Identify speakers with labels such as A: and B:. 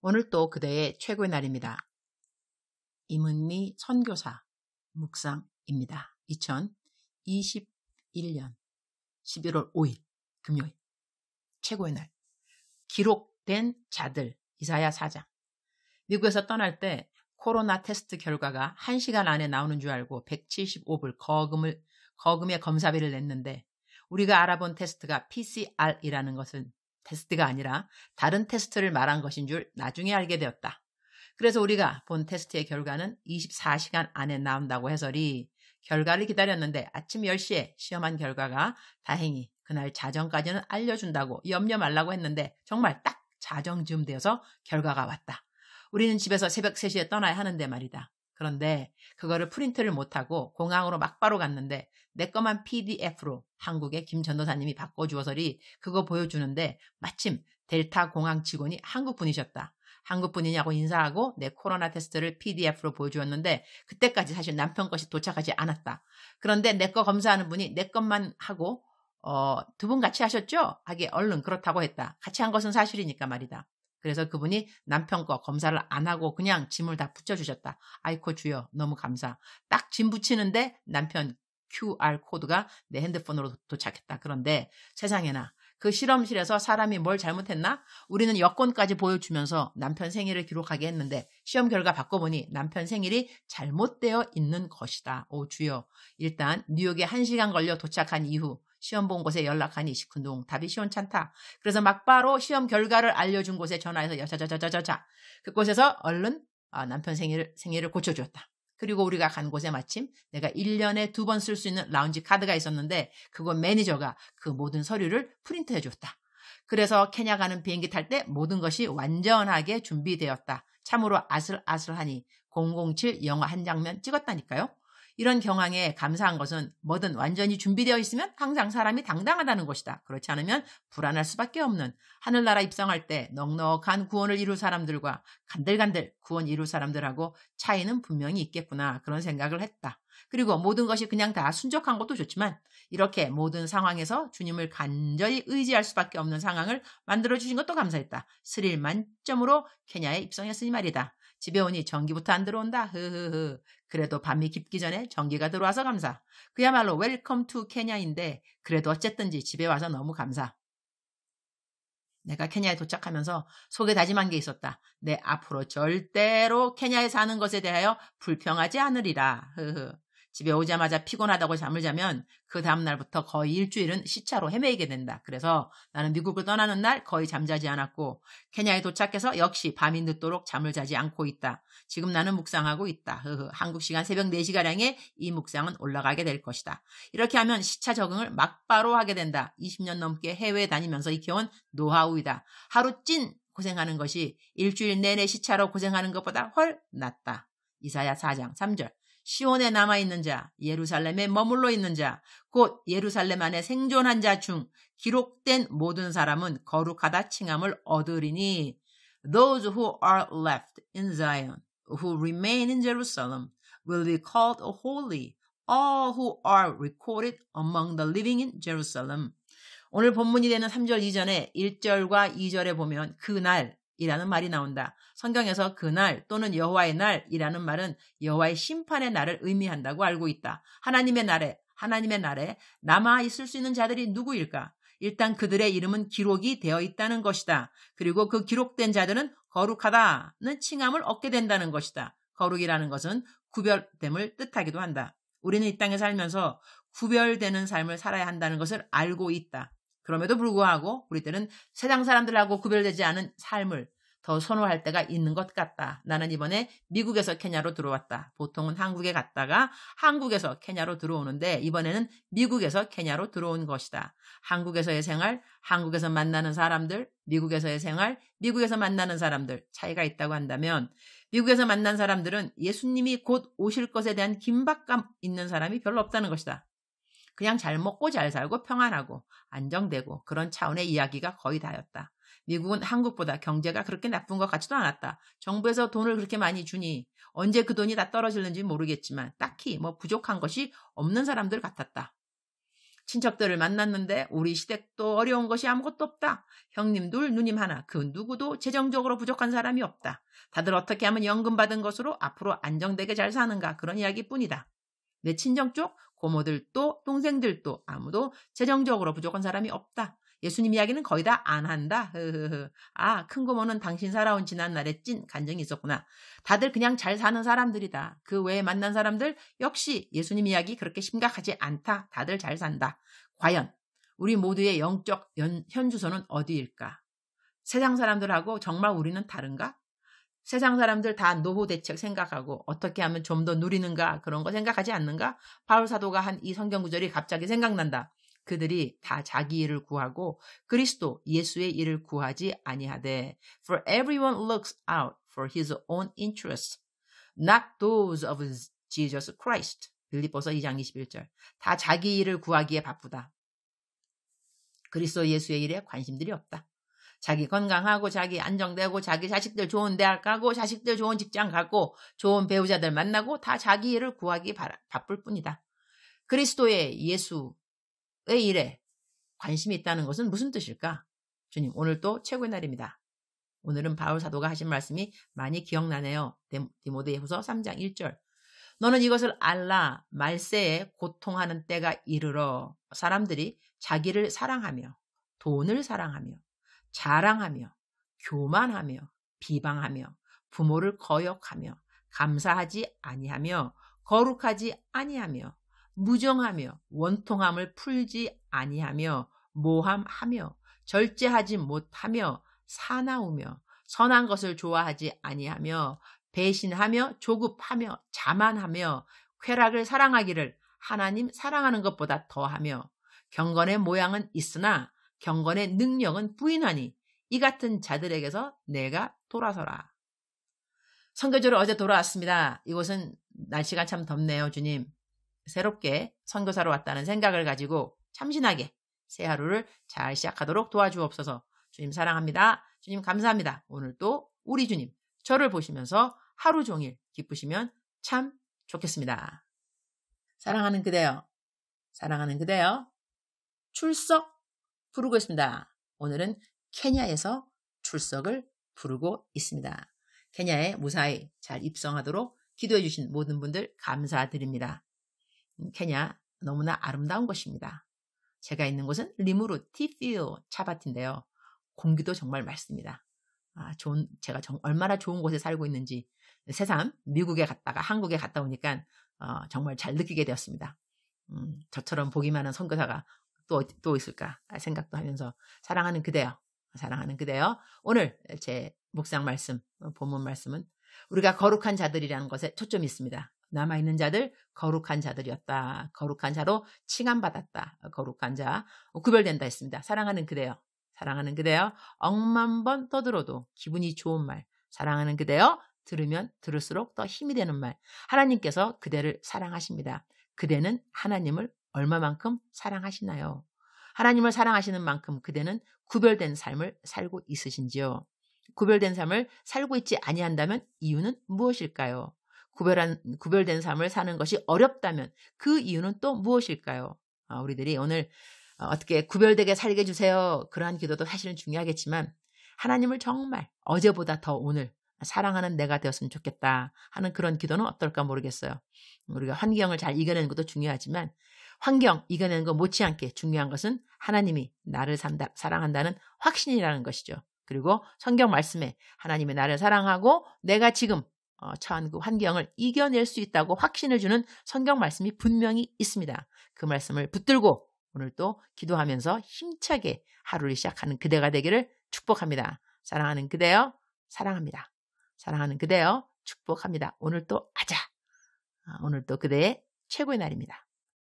A: 오늘 또 그대의 최고의 날입니다. 임은미 선교사 묵상입니다. 2021년 11월 5일 금요일 최고의 날. 기록된 자들 이사야 4장. 미국에서 떠날 때 코로나 테스트 결과가 1시간 안에 나오는 줄 알고 175불 거금의 검사비를 냈는데 우리가 알아본 테스트가 PCR이라는 것은 테스트가 아니라 다른 테스트를 말한 것인 줄 나중에 알게 되었다. 그래서 우리가 본 테스트의 결과는 24시간 안에 나온다고 해서리 결과를 기다렸는데 아침 10시에 시험한 결과가 다행히 그날 자정까지는 알려준다고 염려 말라고 했는데 정말 딱 자정쯤 되어서 결과가 왔다. 우리는 집에서 새벽 3시에 떠나야 하는데 말이다. 그런데 그거를 프린트를 못하고 공항으로 막바로 갔는데 내 것만 PDF로 한국의 김 전도사님이 바꿔주어서리 그거 보여주는데 마침 델타 공항 직원이 한국분이셨다. 한국분이냐고 인사하고 내 코로나 테스트를 PDF로 보여주었는데 그때까지 사실 남편 것이 도착하지 않았다. 그런데 내 거 검사하는 분이 내 것만 하고 두 분 같이 하셨죠? 하기에 얼른 그렇다고 했다. 같이 한 것은 사실이니까 말이다. 그래서 그분이 남편 거 검사를 안 하고 그냥 짐을 다 붙여주셨다. 아이코 주여 너무 감사. 딱 짐 붙이는데 남편 QR 코드가 내 핸드폰으로 도착했다. 그런데 세상에나 그 실험실에서 사람이 뭘 잘못했나? 우리는 여권까지 보여주면서 남편 생일을 기록하게 했는데 시험 결과 바꿔보니 남편 생일이 잘못되어 있는 것이다. 오 주여. 일단 뉴욕에 1시간 걸려 도착한 이후 시험 본 곳에 연락하니 시큰둥 답이 시원찮다. 그래서 막바로 시험 결과를 알려준 곳에 전화해서 여자자자자자자 그곳에서 얼른 남편 생일을 고쳐주었다. 그리고 우리가 간 곳에 마침 내가 1년에 2번 쓸 수 있는 라운지 카드가 있었는데 그곳 매니저가 그 모든 서류를 프린트해 줬다. 그래서 케냐 가는 비행기 탈 때 모든 것이 완전하게 준비되었다. 참으로 아슬아슬하니 007 영화 한 장면 찍었다니까요. 이런 경황에 감사한 것은 뭐든 완전히 준비되어 있으면 항상 사람이 당당하다는 것이다. 그렇지 않으면 불안할 수밖에 없는 하늘나라 입성할 때 넉넉한 구원을 이룰 사람들과 간들간들 구원 이룰 사람들하고 차이는 분명히 있겠구나 그런 생각을 했다. 그리고 모든 것이 그냥 다 순적한 것도 좋지만 이렇게 모든 상황에서 주님을 간절히 의지할 수밖에 없는 상황을 만들어주신 것도 감사했다. 스릴 만점으로 케냐에 입성했으니 말이다. 집에 오니 전기부터 안 들어온다. 흐흐흐. 그래도 밤이 깊기 전에 전기가 들어와서 감사. 그야말로 웰컴 투 케냐인데 그래도 어쨌든지 집에 와서 너무 감사. 내가 케냐에 도착하면서 속에 다짐한 게 있었다. 내 앞으로 절대로 케냐에 사는 것에 대하여 불평하지 않으리라. 흐흐. 집에 오자마자 피곤하다고 잠을 자면 그 다음날부터 거의 일주일은 시차로 헤매이게 된다. 그래서 나는 미국을 떠나는 날 거의 잠자지 않았고 케냐에 도착해서 역시 밤이 늦도록 잠을 자지 않고 있다. 지금 나는 묵상하고 있다. 한국 시간 새벽 4시가량에 이 묵상은 올라가게 될 것이다. 이렇게 하면 시차 적응을 막바로 하게 된다. 20년 넘게 해외에 다니면서 익혀온 노하우이다. 하루 찐 고생하는 것이 일주일 내내 시차로 고생하는 것보다 훨 낫다. 이사야 4장 3절. 시온에 남아있는 자, 예루살렘에 머물러 있는 자, 곧 예루살렘 안에 생존한 자 중 기록된 모든 사람은 거룩하다 칭함을 얻으리니 Those who are left in Zion, who remain in Jerusalem, will be called holy, all who are recorded among the living in Jerusalem. 오늘 본문이 되는 3절 이전에 1절과 2절에 보면 그날 이라는 말이 나온다. 성경에서 그날 또는 여호와의 날이라는 말은 여호와의 심판의 날을 의미한다고 알고 있다. 하나님의 날에 남아 있을 수 있는 자들이 누구일까? 일단 그들의 이름은 기록이 되어 있다는 것이다. 그리고 그 기록된 자들은 거룩하다는 칭함을 얻게 된다는 것이다. 거룩이라는 것은 구별됨을 뜻하기도 한다. 우리는 이 땅에 살면서 구별되는 삶을 살아야 한다는 것을 알고 있다. 그럼에도 불구하고 우리들은 세상 사람들하고 구별되지 않은 삶을 더 선호할 때가 있는 것 같다. 나는 이번에 미국에서 케냐로 들어왔다. 보통은 한국에 갔다가 한국에서 케냐로 들어오는데 이번에는 미국에서 케냐로 들어온 것이다. 한국에서의 생활, 한국에서 만나는 사람들, 미국에서의 생활, 미국에서 만나는 사람들 차이가 있다고 한다면 미국에서 만난 사람들은 예수님이 곧 오실 것에 대한 긴박감 있는 사람이 별로 없다는 것이다. 그냥 잘 먹고 잘 살고 평안하고 안정되고 그런 차원의 이야기가 거의 다였다. 미국은 한국보다 경제가 그렇게 나쁜 것 같지도 않았다. 정부에서 돈을 그렇게 많이 주니 언제 그 돈이 다 떨어질는지 모르겠지만 딱히 부족한 것이 없는 사람들 같았다. 친척들을 만났는데 우리 시댁도 어려운 것이 아무것도 없다. 형님 둘, 누님 하나. 그 누구도 재정적으로 부족한 사람이 없다. 다들 어떻게 하면 연금 받은 것으로 앞으로 안정되게 잘 사는가 그런 이야기뿐이다. 내 친정 쪽 고모들도 동생들도 아무도 재정적으로 부족한 사람이 없다. 예수님 이야기는 거의 다 안 한다. 아, 큰 고모는 당신 살아온 지난날에 찐 간증이 있었구나. 다들 그냥 잘 사는 사람들이다. 그 외에 만난 사람들 역시 예수님 이야기 그렇게 심각하지 않다. 다들 잘 산다. 과연 우리 모두의 영적 현주소는 어디일까? 세상 사람들하고 정말 우리는 다른가? 세상 사람들 다 노후 대책 생각하고 어떻게 하면 좀 더 누리는가 그런 거 생각하지 않는가? 바울 사도가 한 이 성경 구절이 갑자기 생각난다. 그들이 다 자기 일을 구하고 그리스도 예수의 일을 구하지 아니하되 For everyone looks out for his own interests, not those of Jesus Christ. 빌립보서 2장 21절. 다 자기 일을 구하기에 바쁘다. 그리스도 예수의 일에 관심들이 없다. 자기 건강하고 자기 안정되고 자기 자식들 좋은 대학 가고 자식들 좋은 직장 가고 좋은 배우자들 만나고 다 자기 일을 구하기 바쁠 뿐이다. 그리스도의 예수의 일에 관심이 있다는 것은 무슨 뜻일까? 주님, 오늘 또 최고의 날입니다. 오늘은 바울 사도가 하신 말씀이 많이 기억나네요. 디모데후서 3장 1절. 너는 이것을 알라. 말세에 고통하는 때가 이르러 사람들이 자기를 사랑하며 돈을 사랑하며 자랑하며 교만하며 비방하며 부모를 거역하며 감사하지 아니하며 거룩하지 아니하며 무정하며 원통함을 풀지 아니하며 모함하며 절제하지 못하며 사나우며 선한 것을 좋아하지 아니하며 배신하며 조급하며 자만하며 쾌락을 사랑하기를 하나님 사랑하는 것보다 더하며 경건의 모양은 있으나 경건의 능력은 부인하니 이 같은 자들에게서 내가 돌아서라. 선교지로 어제 돌아왔습니다. 이곳은 날씨가 참 덥네요. 주님, 새롭게 선교사로 왔다는 생각을 가지고 참신하게 새 하루를 잘 시작하도록 도와주옵소서. 주님 사랑합니다. 주님 감사합니다. 오늘 또 우리 주님 저를 보시면서 하루 종일 기쁘시면 참 좋겠습니다. 사랑하는 그대여, 사랑하는 그대여, 출석 부르고 있습니다. 오늘은 케냐에서 출석을 부르고 있습니다. 케냐에 무사히 잘 입성하도록 기도해 주신 모든 분들 감사드립니다. 케냐 너무나 아름다운 곳입니다. 제가 있는 곳은 리무르 티피오 차밭인데요. 공기도 정말 맑습니다. 제가 얼마나 좋은 곳에 살고 있는지 새삼 미국에 갔다가 한국에 갔다 오니까 정말 잘 느끼게 되었습니다. 저처럼 복이 많은 선교사가 또 있을까 생각도 하면서 사랑하는 그대여, 사랑하는 그대여. 오늘 제 묵상 말씀, 본문 말씀은 우리가 거룩한 자들이라는 것에 초점이 있습니다. 남아있는 자들 거룩한 자들이었다. 거룩한 자로 칭함받았다. 거룩한 자 구별된다 했습니다. 사랑하는 그대여, 사랑하는 그대여. 억만 번 떠들어도 기분이 좋은 말, 사랑하는 그대여. 들으면 들을수록 더 힘이 되는 말. 하나님께서 그대를 사랑하십니다. 그대는 하나님을 얼마만큼 사랑하시나요? 하나님을 사랑하시는 만큼 그대는 구별된 삶을 살고 있으신지요? 구별된 삶을 살고 있지 아니한다면 이유는 무엇일까요? 구별된 삶을 사는 것이 어렵다면 그 이유는 또 무엇일까요? 우리들이 오늘 어떻게 구별되게 살게 해주세요. 그러한 기도도 사실은 중요하겠지만 하나님을 정말 어제보다 더 오늘 사랑하는 내가 되었으면 좋겠다 하는 그런 기도는 어떨까 모르겠어요. 우리가 환경을 잘 이겨내는 것도 중요하지만 환경 이겨내는 것 못지않게 중요한 것은 하나님이 나를 사랑한다는 확신이라는 것이죠. 그리고 성경 말씀에 하나님이 나를 사랑하고 내가 지금 처한 그 환경을 이겨낼 수 있다고 확신을 주는 성경 말씀이 분명히 있습니다. 그 말씀을 붙들고 오늘 또 기도하면서 힘차게 하루를 시작하는 그대가 되기를 축복합니다. 사랑하는 그대여, 사랑합니다. 사랑하는 그대여, 축복합니다. 오늘 또 아자. 오늘 또 그대의 최고의 날입니다.